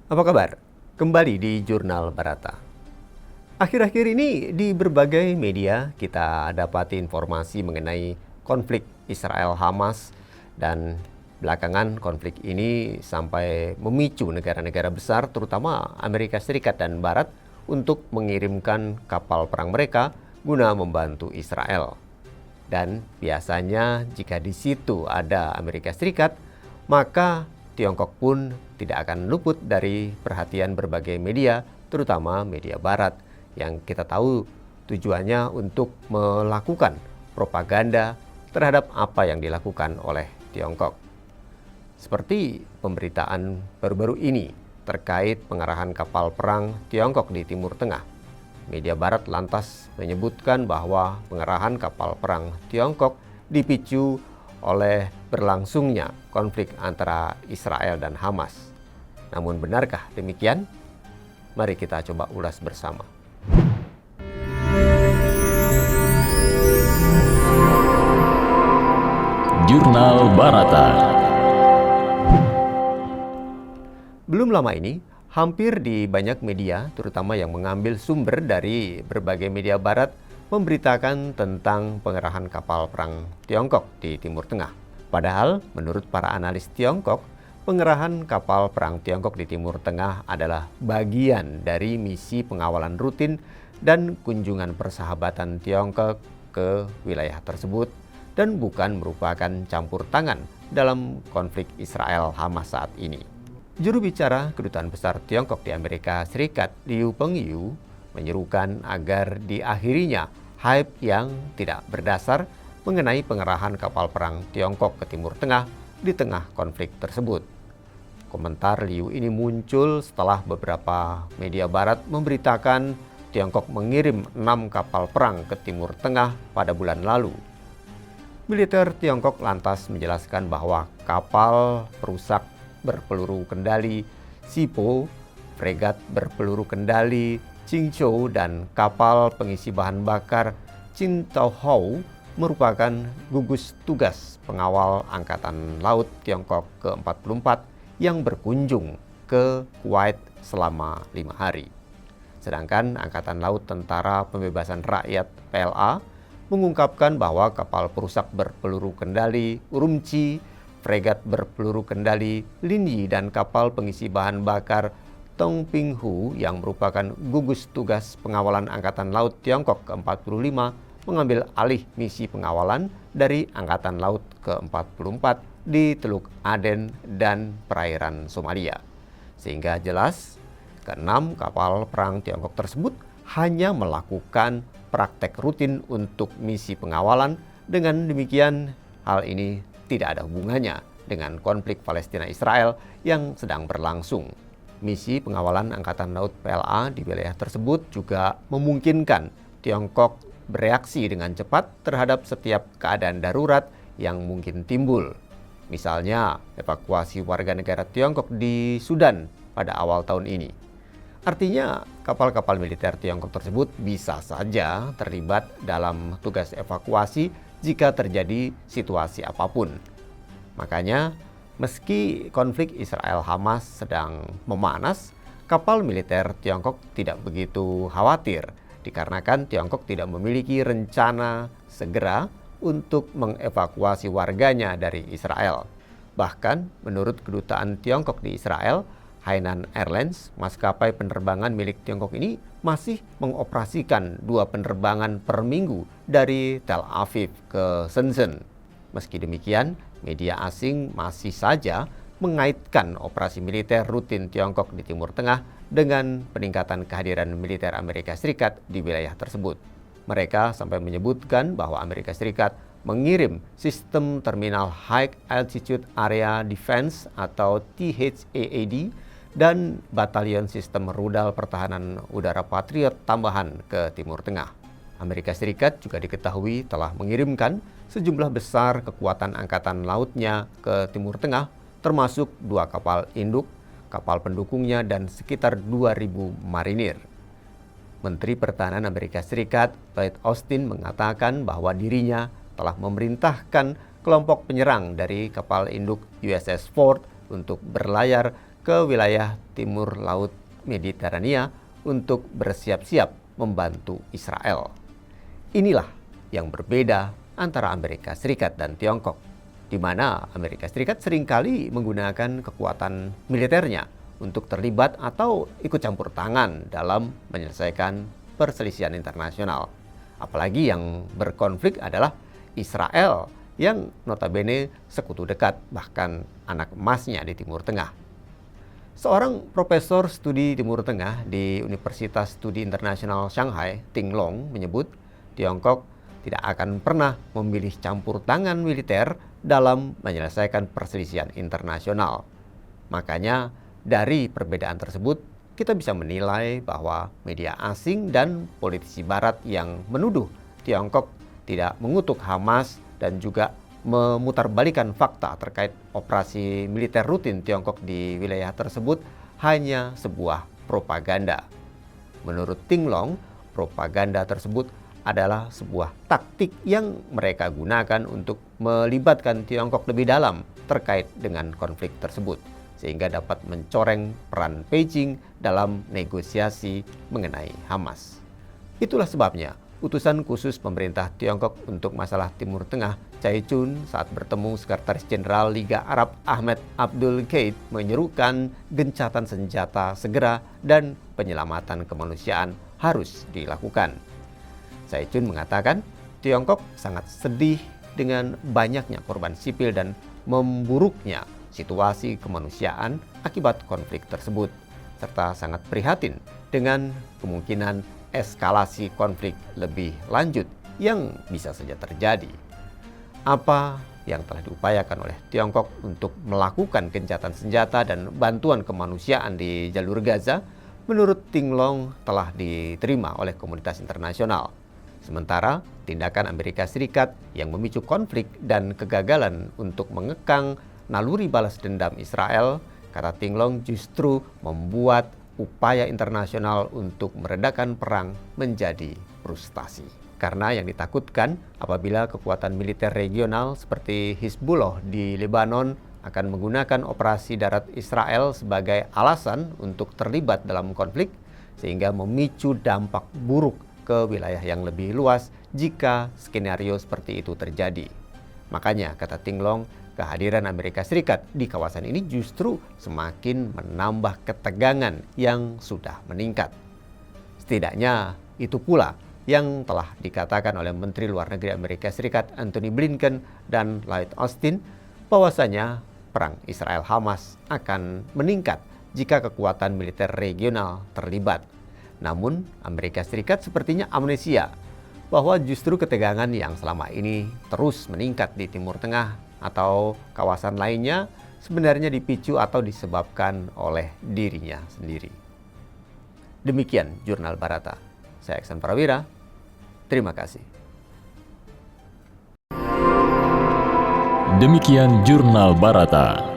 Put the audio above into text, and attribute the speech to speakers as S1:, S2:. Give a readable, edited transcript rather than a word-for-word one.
S1: Apa kabar? Kembali di Jurnal Barata. Akhir-akhir ini di berbagai media kita dapati informasi mengenai konflik Israel-Hamas, dan belakangan konflik ini sampai memicu negara-negara besar terutama Amerika Serikat dan Barat untuk mengirimkan kapal perang mereka guna membantu Israel. Dan biasanya jika di situ ada Amerika Serikat, maka Tiongkok pun tidak akan luput dari perhatian berbagai media, terutama media Barat, yang kita tahu tujuannya untuk melakukan propaganda terhadap apa yang dilakukan oleh Tiongkok. Seperti pemberitaan baru-baru ini terkait pengarahan kapal perang Tiongkok di Timur Tengah. Media Barat lantas menyebutkan bahwa pengarahan kapal perang Tiongkok dipicu oleh berlangsungnya konflik antara Israel dan Hamas. Namun benarkah demikian? Mari kita coba ulas bersama.
S2: Jurnal Barata.
S1: Belum lama ini, hampir di banyak media, terutama yang mengambil sumber dari berbagai media Barat, memberitakan tentang pengerahan kapal perang Tiongkok di Timur Tengah. Padahal, menurut para analis Tiongkok, pengerahan kapal perang Tiongkok di Timur Tengah adalah bagian dari misi pengawalan rutin dan kunjungan persahabatan Tiongkok ke wilayah tersebut, dan bukan merupakan campur tangan dalam konflik Israel-Hamas saat ini. Juru bicara Kedutaan Besar Tiongkok di Amerika Serikat, Liu Pengyu, menyerukan agar diakhirinya hype yang tidak berdasar mengenai pengerahan kapal perang Tiongkok ke Timur Tengah di tengah konflik tersebut. Komentar Liu ini muncul setelah beberapa media Barat memberitakan Tiongkok mengirim 6 kapal perang ke Timur Tengah pada bulan lalu. Militer Tiongkok lantas menjelaskan bahwa kapal perusak berpeluru kendali Sipo, fregat berpeluru kendali Qingzhou, dan kapal pengisi bahan bakar Qintaohou merupakan gugus tugas pengawal Angkatan Laut Tiongkok ke-44 yang berkunjung ke Kuwait selama 5 hari. Sedangkan Angkatan Laut Tentara Pembebasan Rakyat PLA mengungkapkan bahwa kapal perusak berpeluru kendali Urumqi, fregat berpeluru kendali Linyi, dan kapal pengisi bahan bakar Tongpinghu yang merupakan gugus tugas pengawalan Angkatan Laut Tiongkok ke-45 mengambil alih misi pengawalan dari Angkatan Laut ke-44 di Teluk Aden dan perairan Somalia. Sehingga jelas, ke-6 kapal perang Tiongkok tersebut hanya melakukan praktek rutin untuk misi pengawalan. Dengan demikian, hal ini tidak ada hubungannya dengan konflik Palestina-Israel yang sedang berlangsung. Misi pengawalan Angkatan Laut PLA di wilayah tersebut juga memungkinkan Tiongkok bereaksi dengan cepat terhadap setiap keadaan darurat yang mungkin timbul. Misalnya, evakuasi warga negara Tiongkok di Sudan pada awal tahun ini. Artinya, kapal-kapal militer Tiongkok tersebut bisa saja terlibat dalam tugas evakuasi jika terjadi situasi apapun. Makanya, meski konflik Israel-Hamas sedang memanas, kapal militer Tiongkok tidak begitu khawatir, dikarenakan Tiongkok tidak memiliki rencana segera untuk mengevakuasi warganya dari Israel. Bahkan, menurut kedutaan Tiongkok di Israel, Hainan Airlines, maskapai penerbangan milik Tiongkok ini, masih mengoperasikan 2 penerbangan per minggu dari Tel Aviv ke Shenzhen. Meski demikian, media asing masih saja mengaitkan operasi militer rutin Tiongkok di Timur Tengah dengan peningkatan kehadiran militer Amerika Serikat di wilayah tersebut. Mereka sampai menyebutkan bahwa Amerika Serikat mengirim sistem Terminal High Altitude Area Defense atau THAAD dan batalion sistem rudal pertahanan udara Patriot tambahan ke Timur Tengah. Amerika Serikat juga diketahui telah mengirimkan sejumlah besar kekuatan angkatan lautnya ke Timur Tengah, termasuk 2 kapal induk, kapal pendukungnya, dan sekitar 2.000 marinir. Menteri Pertahanan Amerika Serikat Lloyd Austin mengatakan bahwa dirinya telah memerintahkan kelompok penyerang dari kapal induk USS Ford untuk berlayar ke wilayah timur Laut Mediterania untuk bersiap-siap membantu Israel. Inilah yang berbeda antara Amerika Serikat dan Tiongkok, di mana Amerika Serikat seringkali menggunakan kekuatan militernya untuk terlibat atau ikut campur tangan dalam menyelesaikan perselisihan internasional. Apalagi yang berkonflik adalah Israel yang notabene sekutu dekat, bahkan anak emasnya di Timur Tengah. Seorang profesor studi Timur Tengah di Universitas Studi Internasional Shanghai, Ting Long, menyebut Tiongkok tidak akan pernah memilih campur tangan militer dalam menyelesaikan perselisihan internasional. Makanya, dari perbedaan tersebut, kita bisa menilai bahwa media asing dan politisi barat yang menuduh Tiongkok tidak mengutuk Hamas dan juga memutarbalikkan fakta terkait operasi militer rutin Tiongkok di wilayah tersebut hanya sebuah propaganda. Menurut Ting Long, propaganda tersebut adalah sebuah taktik yang mereka gunakan untuk melibatkan Tiongkok lebih dalam terkait dengan konflik tersebut, sehingga dapat mencoreng peran Beijing dalam negosiasi mengenai Hamas. Itulah sebabnya utusan khusus pemerintah Tiongkok untuk masalah Timur Tengah, Cai Chun, saat bertemu Sekretaris Jenderal Liga Arab Ahmed Abdul Ghaid menyerukan gencatan senjata segera dan penyelamatan kemanusiaan harus dilakukan. Cai Chun mengatakan Tiongkok sangat sedih dengan banyaknya korban sipil dan memburuknya situasi kemanusiaan akibat konflik tersebut, serta sangat prihatin dengan kemungkinan eskalasi konflik lebih lanjut yang bisa saja terjadi. Apa yang telah diupayakan oleh Tiongkok untuk melakukan gencatan senjata dan bantuan kemanusiaan di jalur Gaza, menurut Ting Long telah diterima oleh komunitas internasional. Sementara tindakan Amerika Serikat yang memicu konflik dan kegagalan untuk mengekang naluri balas dendam Israel, kata Ting Long, justru membuat upaya internasional untuk meredakan perang menjadi frustasi. Karena yang ditakutkan apabila kekuatan militer regional seperti Hizbullah di Lebanon akan menggunakan operasi darat Israel sebagai alasan untuk terlibat dalam konflik, sehingga memicu dampak buruk ke wilayah yang lebih luas jika skenario seperti itu terjadi. Makanya, kata Ting Long, kehadiran Amerika Serikat di kawasan ini justru semakin menambah ketegangan yang sudah meningkat. Setidaknya itu pula yang telah dikatakan oleh Menteri Luar Negeri Amerika Serikat Antony Blinken dan Lloyd Austin, bahwasanya perang Israel-Hamas akan meningkat jika kekuatan militer regional terlibat. Namun, Amerika Serikat sepertinya amnesia bahwa justru ketegangan yang selama ini terus meningkat di Timur Tengah atau kawasan lainnya sebenarnya dipicu atau disebabkan oleh dirinya sendiri. Demikian Jurnal Barata. Saya Iksan Prawira. Terima kasih.
S2: Demikian Jurnal Barata.